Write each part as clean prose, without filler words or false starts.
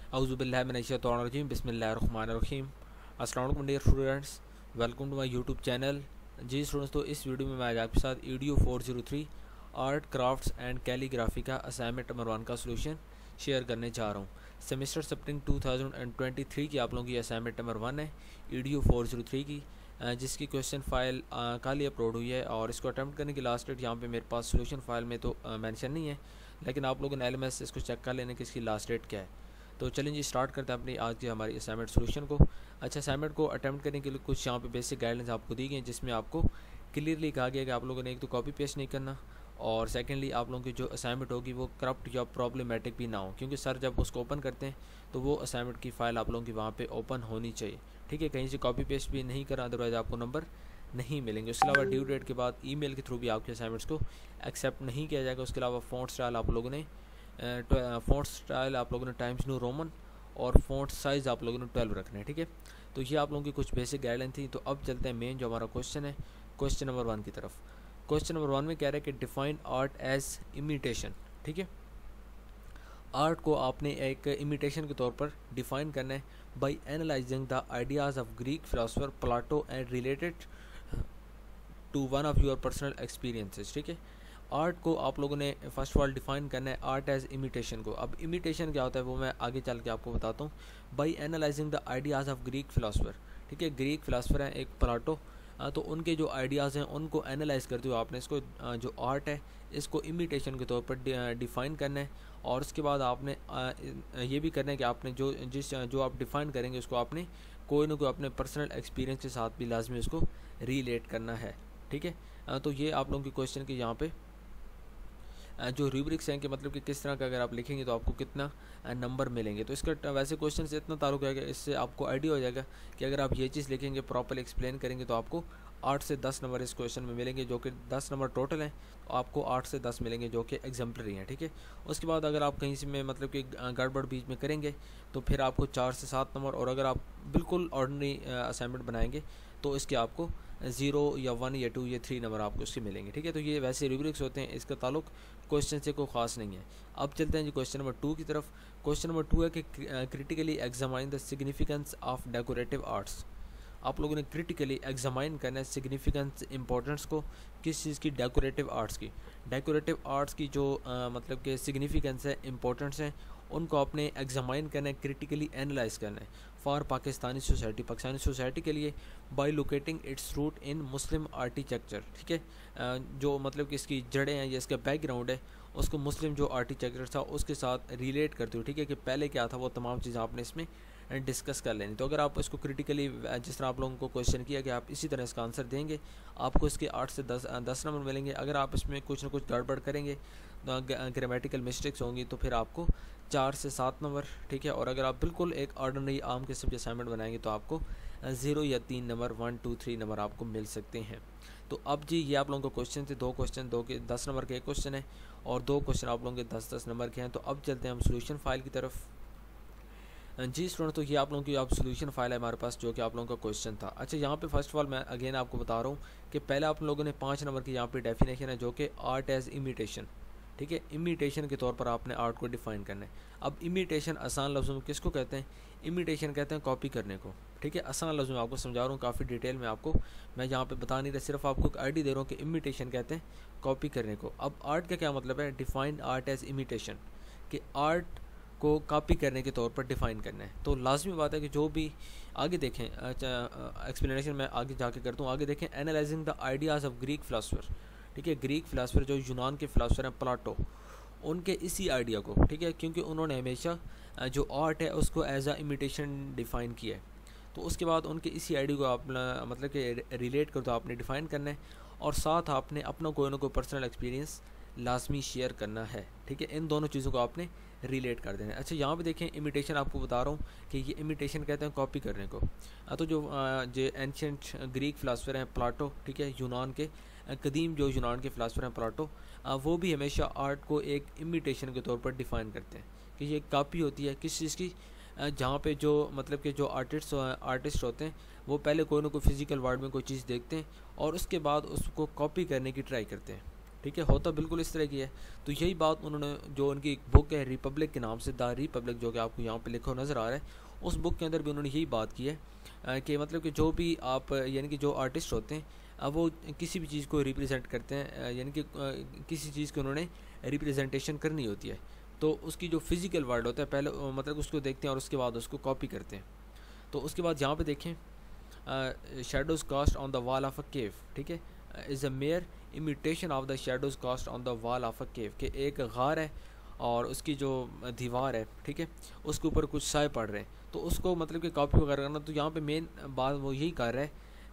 औज़ुबिल्लाहिमिनश्शैतानिर्रजीम बिस्मिल्लाहिर्रहमानिर्रहीम। अस्सलाम वालेकुम dear students, welcome to my YouTube channel. जी स्टूडेंट्स, तो इस वीडियो में मैं आज आपके साथ EDU 403 art crafts and calligraphy का असाइनमेंट नंबर 1 का सलूशन शेयर करने जा रहा हूँ। सेमेस्टर स्प्रिंग 2023 की आप लोगों की असाइनमेंट नंबर 1 है ईडीयू 403 की, जिसकी क्वेश्चन फाइल कल ही अपलोड हुई है। और इसको अटैम्प्ट करने की लास्ट डेट यहाँ पे मेरे पास सोल्यूशन फाइल में तो मेंशन नहीं है, लेकिन आप लोगों ने LMS इसको चेक कर लेने कि इसकी लास्ट डेट क्या है। तो चलें जी, स्टार्ट करते हैं अपनी आज की हमारी असाइनमेंट सोल्यूशन को। अच्छा, असाइनमेंट को अटैम्प्ट करने के लिए कुछ यहाँ पे बेसिक गाइडलाइंस आपको दी गई हैं, जिसमें आपको क्लियरली कहा गया कि आप लोगों ने एक तो कॉपी पेस्ट नहीं करना, और सेकेंडली आप लोगों की जो असाइनमेंट होगी वो करप्ट या प्रॉब्लमेटिक भी ना हो, क्योंकि सर जब उसको ओपन करते हैं तो वो असाइनमेंट की फ़ाइल आप लोगों की वहाँ पे ओपन होनी चाहिए। ठीक है, कहीं से कॉपी पेस्ट भी नहीं करा, अदरवाइज़ आपको नंबर नहीं मिलेंगे। उसके अलावा ड्यू डेट के बाद ईमेल के थ्रू भी आपके असाइनमेंट्स को एक्सेप्ट नहीं किया जाएगा। उसके अलावा फ़ॉन्ट स्टाइल आप लोगों ने टाइम्स न्यू रोमन और फ़ॉन्ट साइज़ आप लोगों ने 12 रखना है। ठीक है, तो ये आप लोगों की कुछ बेसिक गाइडलाइन थी। तो अब चलते हैं मेन जो हमारा क्वेश्चन है, क्वेश्चन नंबर 1 की तरफ। क्वेश्चन नंबर 1 में कह रहा है कि डिफाइन आर्ट एज इमिटेशन। ठीक है, आर्ट को आपने एक इमिटेशन के तौर पर डिफाइन करना है by analysing the ideas of Greek philosopher Plato and related to one of your personal experiences. ठीक है, आर्ट को आप लोगों ने फर्स्ट ऑफ ऑल डिफाइन करना है आर्ट एज इमिटेशन को। अब इमिटेशन क्या होता है वो मैं आगे चल के आपको बताता हूँ। By analysing the ideas of Greek philosopher. ठीक है, ग्रीक फिलोसोफर हैं एक प्लाटो, तो उनके जो आइडियाज़ हैं उनको एनालाइज करते हुए आपने इसको जो आर्ट है इसको इमिटेशन के तौर पर डिफ़ाइन करना है। और उसके बाद आपने ये भी करना है कि आपने जो आप डिफ़ाइन करेंगे उसको आपने कोई ना कोई अपने पर्सनल एक्सपीरियंस के साथ भी लाजमी उसको रिलेट करना है। ठीक है, तो ये आप लोगों की क्वेश्चन की यहाँ पे जो रूब्रिक्स हैं कि मतलब कि किस तरह का अगर आप लिखेंगे तो आपको कितना नंबर मिलेंगे। तो इसका वैसे क्वेश्चन से इतना ताल्लुक है कि इससे आपको आइडिया हो जाएगा कि अगर आप ये चीज़ लिखेंगे, प्रॉपर एक्सप्लेन करेंगे, तो आपको 8 से 10 नंबर इस क्वेश्चन में मिलेंगे, जो कि 10 नंबर टोटल हैं। तो आपको 8 से 10 मिलेंगे जो कि एग्जाम्पलरी हैं। ठीक है, उसके बाद अगर आप कहीं से में मतलब कि गड़बड़ बीच में करेंगे तो फिर आपको 4 से 7 नंबर, और अगर आप बिल्कुल ऑर्डनरी असाइनमेंट बनाएंगे तो इसके आपको 0 या 1 या 2 या 3 नंबर आपको इसके मिलेंगे। ठीक है, तो ये वैसे रूब्रिक्स होते हैं, इसका ताल्लुक क्वेश्चन से कोई ख़ास नहीं है। अब चलते हैं जी क्वेश्चन नंबर 2 की तरफ। क्वेश्चन नंबर 2 है कि critically examine the significance of decorative arts. आप लोगों ने क्रिटिकली एग्जामाइन करना है सिग्निफिकेंस, इंपॉर्टेंस को, किस चीज़ की, डेकोरेटिव आर्ट्स की। डेकोरेटिव आर्ट्स की जो मतलब कि सिग्निफिकेंस है, इंपॉर्टेंस है, उनको आपने एग्जामाइन करना है, क्रिटिकली एनालाइज करना है फॉर पाकिस्तानी सोसाइटी के लिए, by locating its root in Muslim architecture. ठीक है, जो मतलब कि इसकी जड़ें हैं या इसका बैकग्राउंड है उसको मुस्लिम जो आर्किटेक्चर था उसके साथ रिलेट करते हो। ठीक है, कि पहले क्या था वो तमाम चीज़ें आपने इसमें डिस्कस कर लेनी। तो अगर आप इसको क्रिटिकली, जिस तरह आप लोगों को क्वेश्चन किया कि आप इसी तरह इसका आंसर देंगे, आपको इसके 8 से 10 नंबर मिलेंगे। अगर आप इसमें कुछ ना कुछ गड़बड़ करेंगे, ग्रामेटिकल मिस्टेक्स होंगी, तो फिर आपको 4 से 7 नंबर। ठीक है, और अगर आप बिल्कुल एक ऑर्डिनरी आम किस्म के असाइनमेंट बनाएंगे तो आपको 0 या 3 नंबर, 1, 2, 3 नंबर आपको मिल सकते हैं। तो अब जी ये आप लोगों को क्वेश्चन थे, दो के 10 नंबर के एक क्वेश्चन है और 2 क्वेश्चन आप लोगों के 10-10 नंबर के हैं। तो अब चलते हैं हम सोल्यूशन फाइल की तरफ। जी स्टूडेंट, तो ये आप लोगों की आप सोल्यूशन फाइल है हमारे पास, जो कि आप लोगों का क्वेश्चन था। अच्छा, यहाँ पे फर्स्ट ऑफ ऑल मैं अगेन आपको बता रहा हूँ कि पहले आप लोगों ने 5 नंबर की यहाँ पे डेफिनेशन है, जो कि आर्ट एज इमिटेशन। ठीक है, इमिटेशन के तौर पर आपने आर्ट को डिफाइन करना है। अब इमिटेशन आसान लफ्ज़ों में किसको कहते हैं? इमिटेशन कहते हैं कॉपी करने को। ठीक है, आसान लफ्ज़ों में आपको समझा रहा हूँ, काफ़ी डिटेल में आपको मैं यहाँ पे बता नहीं रहा, सिर्फ आपको एक आइडिया दे रहा हूँ कि इमिटेशन कहते हैं कॉपी करने को। अब आर्ट का क्या मतलब है? डिफाइन आर्ट एज इमिटेशन, कि आर्ट को कॉपी करने के तौर पर डिफ़ाइन करना है। तो लाजमी बात है कि जो भी आगे देखें, एक्सप्लेनेशन मैं आगे जाके करता हूँ, आगे देखें analysing the ideas of Greek philosopher. ठीक है, ग्रीक फिलासफर जो यूनान के फिलासफर हैं प्लाटो, उनके इसी आइडिया को, ठीक है, क्योंकि उन्होंने हमेशा जो आर्ट है उसको एज आ इमिटेशन डिफ़ाइन किया है। तो उसके बाद उनके इसी आइडिया को आप मतलब कि रिलेट कर, तो आपने डिफ़ाइन करना है, और साथ आपने अपना कोई ना कोई पर्सनल एक्सपीरियंस लाजमी शेयर करना है। ठीक है, इन दोनों चीज़ों को आपने रिलेट कर देना है। अच्छा, यहाँ पे देखें इमिटेशन आपको बता रहा हूँ कि ये इमिटेशन कहते हैं कॉपी करने को। तो जो एंशियंट ग्रीक फिलासफर हैं प्लाटो, ठीक है, यूनान के कदीम जो यूनान के फिलासफर हैं प्लाटो, वो भी हमेशा आर्ट को एक इमिटेशन के तौर पर डिफ़ाइन करते हैं कि ये कॉपी होती है किस चीज़ की, जहाँ पे जो मतलब कि जो आर्टिस्ट होते हैं वो पहले कोई ना कोई फिज़िकल वर्ल्ड में कोई चीज़ देखते हैं और उसके बाद उसको कॉपी करने की ट्राई करते हैं। ठीक है, होता बिल्कुल इस तरह की है। तो यही बात उन्होंने, जो उनकी एक बुक है रिपब्लिक के नाम से, द रिपब्लिक, जो कि आपको यहाँ पे लिखा नज़र आ रहा है, उस बुक के अंदर भी उन्होंने यही बात की है कि मतलब कि जो भी आप यानी कि जो आर्टिस्ट होते हैं वो किसी भी चीज़ को रिप्रेजेंट करते हैं, यानी कि किसी चीज़ की उन्होंने रिप्रेजेंटेशन करनी होती है, तो उसकी जो फिज़िकल वर्ड होता है पहले मतलब उसको देखते हैं और उसके बाद उसको कॉपी करते हैं। तो उसके बाद यहाँ पे देखें, shadows cast on the wall of a cave, ठीक है, is a mere imitation of the shadows cast on the wall of a cave, कि एक गार है और उसकी जो दीवार है, ठीक है, उसके ऊपर कुछ साए पड़ रहे हैं, तो उसको मतलब कि कॉपी वगैरह करना। तो यहाँ पे मेन बात वो यही कर रहा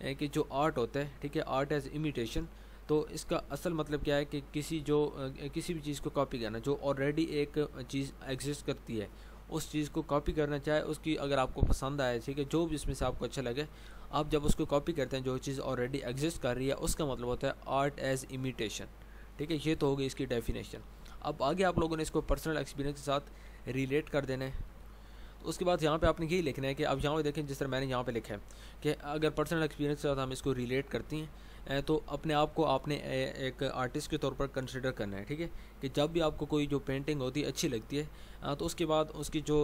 है कि जो आर्ट होता है, ठीक है, आर्ट एज इमिटेशन, तो इसका असल मतलब क्या है कि किसी भी चीज़ को कॉपी करना, जो ऑलरेडी एक चीज़ एग्जिस्ट करती है उस चीज़ को कॉपी करना, चाहे उसकी अगर आपको पसंद आए, ठीक है, जो भी इसमें से आपको अच्छा लगे, आप जब उसको कॉपी करते हैं जो चीज़ ऑलरेडी एग्जिस्ट कर रही है, उसका मतलब होता है आर्ट एज इमिटेशन, ठीक है। ये तो होगी इसकी डेफिनेशन। अब आगे आप लोगों ने इसको पर्सनल एक्सपीरियंस के साथ रिलेट कर देना है। तो उसके बाद यहाँ पे आपने यही लिखना है कि अब यहाँ पे देखें, जिस तरह मैंने यहाँ पे लिखा है कि अगर पर्सनल एक्सपीरियंस के साथ हम इसको रिलेट करती हैं तो अपने आप को आपने एक आर्टिस्ट के तौर पर कंसिडर करना है, ठीक है, कि जब भी आपको कोई जो पेंटिंग होती है अच्छी लगती है तो उसके बाद उसकी जो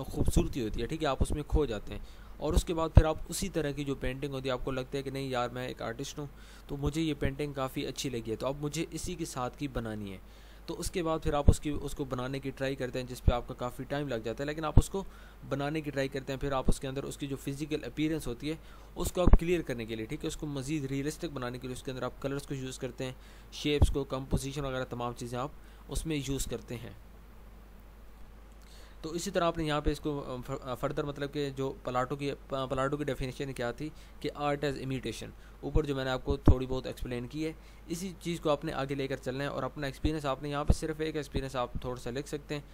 खूबसूरती होती है, ठीक है, आप उसमें खो जाते हैं, और उसके बाद फिर आप उसी तरह की जो पेंटिंग होती है आपको लगता है कि नहीं यार, मैं एक आर्टिस्ट हूँ तो मुझे ये पेंटिंग काफ़ी अच्छी लगी है, तो अब मुझे इसी के साथ की बनानी है। तो उसके बाद फिर आप उसको बनाने की ट्राई करते हैं, जिस पे आपका काफ़ी टाइम लग जाता है, लेकिन आप उसको बनाने की ट्राई करते हैं। फिर आप उसके अंदर उसकी जो फिजिकल अपीयरेंस होती है उसको आप क्लियर करने के लिए, ठीक है, उसको मज़ीद रियलिस्टिक बनाने के लिए उसके अंदर आप कलर्स को यूज़ करते हैं, शेप्स को, कंपोजिशन वगैरह तमाम चीज़ें आप उसमें यूज़ करते हैं। तो इसी तरह आपने यहाँ पे इसको फर्दर मतलब कि जो पलाटो की डेफिनेशन क्या थी कि आर्ट एज इमिटेशन, ऊपर जो मैंने आपको थोड़ी बहुत एक्सप्लेन की है, इसी चीज़ को आपने आगे लेकर चलना है। और अपना एक्सपीरियंस आपने यहाँ पे सिर्फ एक एक्सपीरियंस आप थोड़ा सा लिख सकते हैं,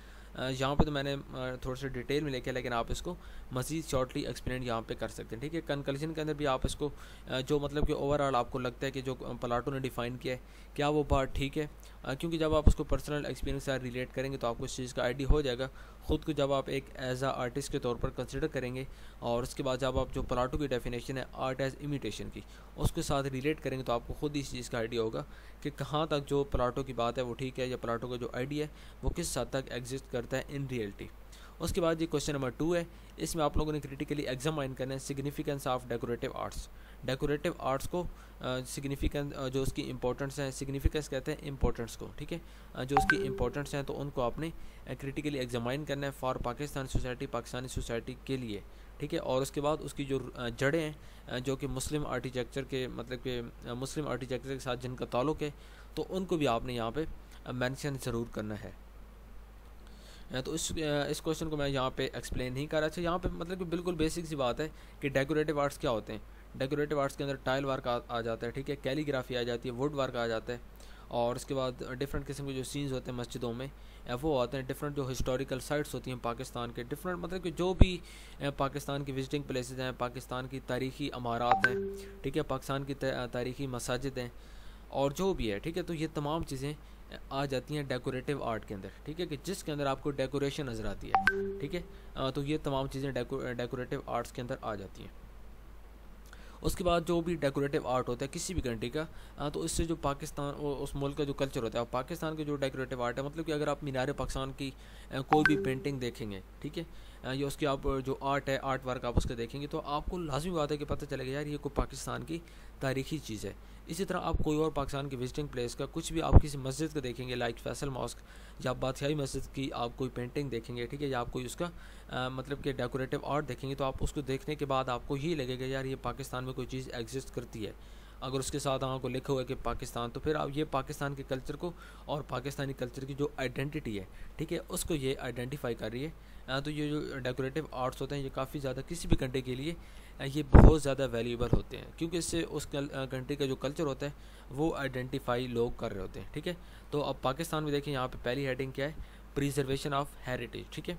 यहाँ पे तो मैंने थोड़ा सा डिटेल में लिखा है, लेकिन आप इसको मज़ीद शॉर्टली एक्सप्लेन यहाँ पे कर सकते हैं, ठीक है। कंक्लूजन के अंदर भी आप इसको जो मतलब कि ओवरऑल आपको लगता है कि जो प्लाटो ने डिफ़ाइन किया है, क्या वो बात ठीक है, क्योंकि जब आप उसको पर्सनल एक्सपीरियंस से रिलेट करेंगे तो आपको इस चीज़ का आइडिया हो जाएगा। ख़ुद को जब आप एक एज आ आर्टिस्ट के तौर पर कंसिडर करेंगे और उसके बाद जब आप जो प्लाटो की डेफिनेशन है आर्ट एज इमिटेशन की उसके साथ रिलेट करेंगे तो आपको ख़ुद इस चीज़ का आइडिया होगा कि कहाँ तक जो प्लाटो की बात है वो ठीक है, या प्लाटो का जो आइडिया है वो किस हद तक एग्जिस्ट करता है इन रियलिटी। उसके बाद ये क्वेश्चन नंबर 2 है, इसमें आप लोगों ने क्रिटिकली एग्जामाइन करना है significance of decorative arts. Decorative arts को सिग्निफिकेंस जो उसकी इंपॉर्टेंस है, सिग्निफिकेंस कहते हैं इंपॉर्टेंस को, ठीक है, जो उसकी इंपॉर्टेंस है तो उनको आपने क्रिटिकली एग्जामाइन करना है for Pakistan society, Pakistani society के लिए, ठीक है। और उसके बाद उसकी जो जड़ें हैं जो कि मुस्लिम आर्किटेक्चर के मतलब कि मुस्लिम आर्किटेक्चर के साथ जिनका ताल्लुक़ है, तो उनको भी आपने यहाँ पे मेंशन ज़रूर करना है। तो इस क्वेश्चन को मैं यहाँ पे एक्सप्लेन नहीं कर रहा। अच्छा, यहाँ पे मतलब कि बिल्कुल बेसिक सी बात है कि डेकोरेटिव आर्ट्स क्या होते हैं। डेकोरेटिव आर्ट्स के अंदर टाइल वर्क आ जाता है, ठीक है, कैलीग्राफी आ जाती है, वुड वर्क आ जाता है, और उसके बाद डिफरेंट किस्म के जो सीन्स होते हैं मस्जिदों में वो आते हैं, डिफरेंट जो हिस्टोरिकल साइट्स होती हैं पाकिस्तान के, डिफरेंट मतलब कि जो भी पाकिस्तान की विजिटिंग प्लेसेस हैं, पाकिस्तान की तारीखी अमारात हैं, ठीक है, पाकिस्तान की तारीखी मसाजिद हैं और जो भी है, ठीक है, तो ये तमाम चीज़ें आ जाती हैं डेकोरेटिव आर्ट के अंदर, ठीक है, कि जिसके अंदर आपको डेकोरेशन नज़र आती है, ठीक है, तो ये तमाम चीज़ें डेकोरेटिव आर्ट्स के अंदर आ जाती हैं। उसके बाद जो भी डेकोरेटिव आर्ट होता है किसी भी कंट्री का, तो इससे जो पाकिस्तान उस मुल्क का जो कल्चर होता है, पाकिस्तान के जो डेकोरेटिव आर्ट है, मतलब कि अगर आप मीनार पाकिस्तान की कोई भी पेंटिंग देखेंगे, ठीक है, या उसकी आप जो आर्ट है, आर्ट वर्क आप उसका देखेंगे, तो आपको लाजमी बात है कि पता चलेगा यार ये कोई पाकिस्तान की तारीखी चीज़ है। इसी तरह आप कोई और पाकिस्तान की विजिटिंग प्लेस का कुछ भी आप किसी मस्जिद का देखेंगे, लाइक फैसल मॉस्क या बादशाही मस्जिद की आप कोई पेंटिंग देखेंगे, ठीक है, या आप कोई उसका मतलब कि डेकोरेटिव आर्ट देखेंगे, तो आप उसको देखने के बाद आपको यही लगेगा यार ये पाकिस्तान में कोई चीज़ एग्जिस्ट करती है। अगर उसके साथ आपको लिखा हुआ है कि पाकिस्तान, तो फिर आप ये पाकिस्तान के कल्चर को और पाकिस्तानी कल्चर की जो आइडेंटिटी है, ठीक है, उसको ये आइडेंटिफाई कर रही है। तो ये जो डेकोरेटिव आर्ट्स होते हैं ये काफ़ी ज़्यादा किसी भी कंट्री के लिए ये बहुत ज़्यादा वैल्यूएबल होते हैं, क्योंकि इससे उस कंट्री का जो कल्चर होता है वो आइडेंटिफाई लोग कर रहे होते हैं, ठीक है। तो अब पाकिस्तान में देखें, यहाँ पे पहली हेडिंग क्या है, प्रिजर्वेशन ऑफ हेरिटेज, ठीक है।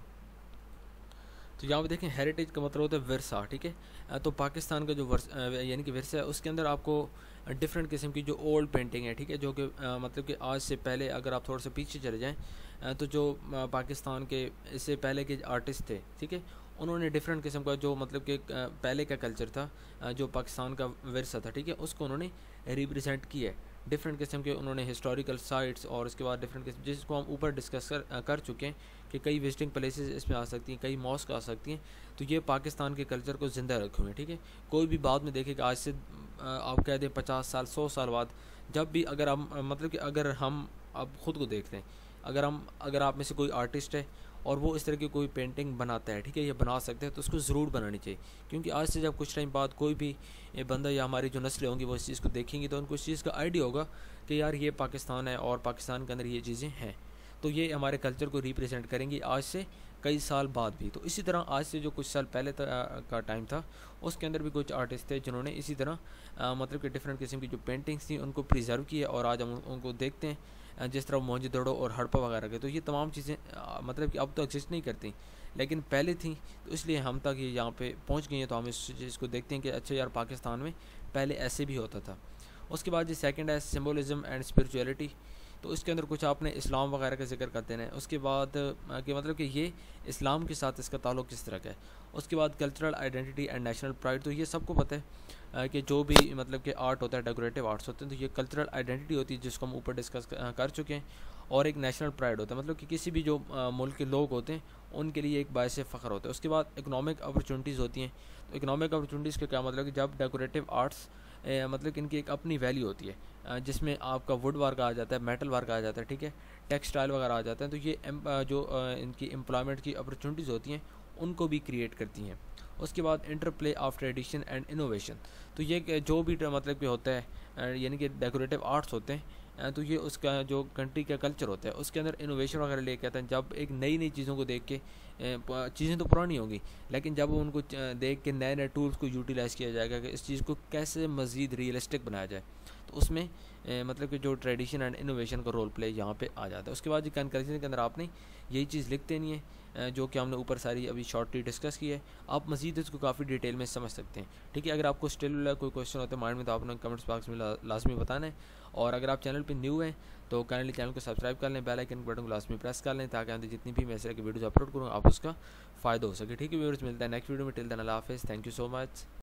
तो यहाँ पे देखें हेरिटेज का मतलब होता है विरसा, ठीक है। तो पाकिस्तान का जो यानी कि विरसा है उसके अंदर आपको डिफरेंट किस्म की जो ओल्ड पेंटिंग है, ठीक है, जो कि मतलब कि आज से पहले अगर आप थोड़ा सा पीछे चले जाएं तो जो पाकिस्तान के इससे पहले के आर्टिस्ट थे, ठीक है, उन्होंने डिफरेंट किस्म का जो मतलब कि पहले का कल्चर था, जो पाकिस्तान का विरसा था, ठीक है, उसको उन्होंने रिप्रेजेंट किया है, डिफरेंट किस्म के उन्होंने हिस्टोरिकल साइट्स और उसके बाद डिफरेंट किस्म, जिसको हम ऊपर डिस्कस कर चुके हैं कि कई विजिटिंग प्लेसेस इसमें आ सकती हैं, कई मॉस्क आ सकती हैं। तो ये पाकिस्तान के कल्चर को ज़िंदा रखे हुए हैं, ठीक है। कोई भी बाद में देखेगा, आज से आप कह दें 50 साल 100 साल बाद, जब भी अगर हम मतलब कि अगर हम अब ख़ुद को देखते हैं, अगर आप में से कोई आर्टिस्ट है और वो इस तरह की कोई पेंटिंग बनाता है, ठीक है, ये बना सकते हैं, तो उसको ज़रूर बनानी चाहिए। क्योंकि आज से जब कुछ टाइम बाद कोई भी बंदा या हमारी जो नस्लें होंगी वो इस चीज़ को देखेंगी तो उनको इस चीज़ का आइडिया होगा कि यार ये पाकिस्तान है और पाकिस्तान के अंदर ये चीज़ें हैं। तो ये हमारे कल्चर को रिप्रेजेंट करेंगी आज से कई साल बाद भी। तो इसी तरह आज से जो कुछ साल पहले का टाइम था, उसके अंदर भी कुछ आर्टिस्ट थे जिन्होंने इसी तरह मतलब कि डिफरेंट किस्म की जो पेंटिंग्स थी उनको प्रिजर्व किया, और आज हम उनको देखते हैं जिस तरह मोहनजोदड़ो और हड़प्पा वगैरह के। तो ये तमाम चीज़ें मतलब कि अब तो एग्जिस्ट नहीं करती, लेकिन पहले थी, तो इसलिए हम तक ये यहाँ पे पहुँच गई हैं। तो हम इस चीज़ को देखते हैं कि अच्छा यार पाकिस्तान में पहले ऐसे भी होता था। उसके बाद जो सेकंड है सिम्बोलिज्म एंड स्पिरिचुअलिटी, तो इसके अंदर कुछ आपने इस्लाम वगैरह का जिक्र करते हैं। उसके बाद कि मतलब कि ये इस्लाम के साथ इसका ताल्लुक़ किस तरह का है। उसके बाद cultural identity and national pride, तो ये सबको पता है कि जो भी मतलब कि आर्ट होता है, डेकोरेटिव आर्ट्स होते हैं, तो ये कल्चरल आइडेंटिटी होती है जिसको हम ऊपर डिस्कस कर चुके हैं। और एक नेशनल प्राइड होता है, मतलब कि किसी भी जो मुल्क के लोग होते हैं उनके लिए एक बायस फ़ख्र होता है। उसके बाद इकनॉमिक अपॉर्चुनिटीज़ होती हैं। तो इकनॉमिक अपॉर्चुनिटीज़ का क्या मतलब कि जब डेकोरेटिव आर्ट्स मतलब कि इनकी एक अपनी वैल्यू होती है, जिसमें आपका वुड वर्क आ जाता है, मेटल वर्क आ जाता है, ठीक है, टेक्सटाइल वगैरह आ जाते हैं। तो ये जो इनकी एम्प्लॉयमेंट की अपॉर्चुनिटीज़ होती हैं उनको भी क्रिएट करती हैं। उसके बाद interplay of tradition and innovation, तो ये जो भी मतलब कि होता है यानी कि डेकोरेटिव आर्ट्स होते हैं, तो ये उसका जो कंट्री का कल्चर होता है उसके अंदर इनोवेशन वगैरह लेके आते हैं। जब एक नई नई चीज़ों को देख के, चीज़ें तो पुरानी होंगी लेकिन जब उनको देख के नए नए टूल्स को यूटिलाइज़ किया जाएगा कि इस चीज़ को कैसे मज़ीद रियलिस्टिक बनाया जाए, तो उसमें मतलब कि जो ट्रेडिशन एंड इनोवेशन का रोल प्ले यहाँ पे आ जाता है। उसके बाद ये कंक्लूजन के अंदर आपने यही चीज़ लिख देनी है जो कि हमने ऊपर सारी अभी शॉर्टली डिस्कस की है। आप मज़ीद इसको काफ़ी डिटेल में समझ सकते हैं, ठीक है। अगर आपको स्टिल कोई क्वेश्चन होता है माइंड में तो आपने कमेंट्स बॉक्स में लाजमी बताना है। और अगर आप चैनल पे न्यू हैं तो काइंडली चैनल को सब्सक्राइब कर लें, बेल आइकन बटन को लाजमी प्रेस कर लें ताकि आगे जितनी भी मैं इस तरह की वीडियोज़ अपलोड करूँ आप उसका फ़ायदा हो सके, ठीक है। व्यूअर्स, मिलता है नेक्स्ट वीडियो में। टिल देन अल्लाह हाफ़िज़, थैंक यू सो मच।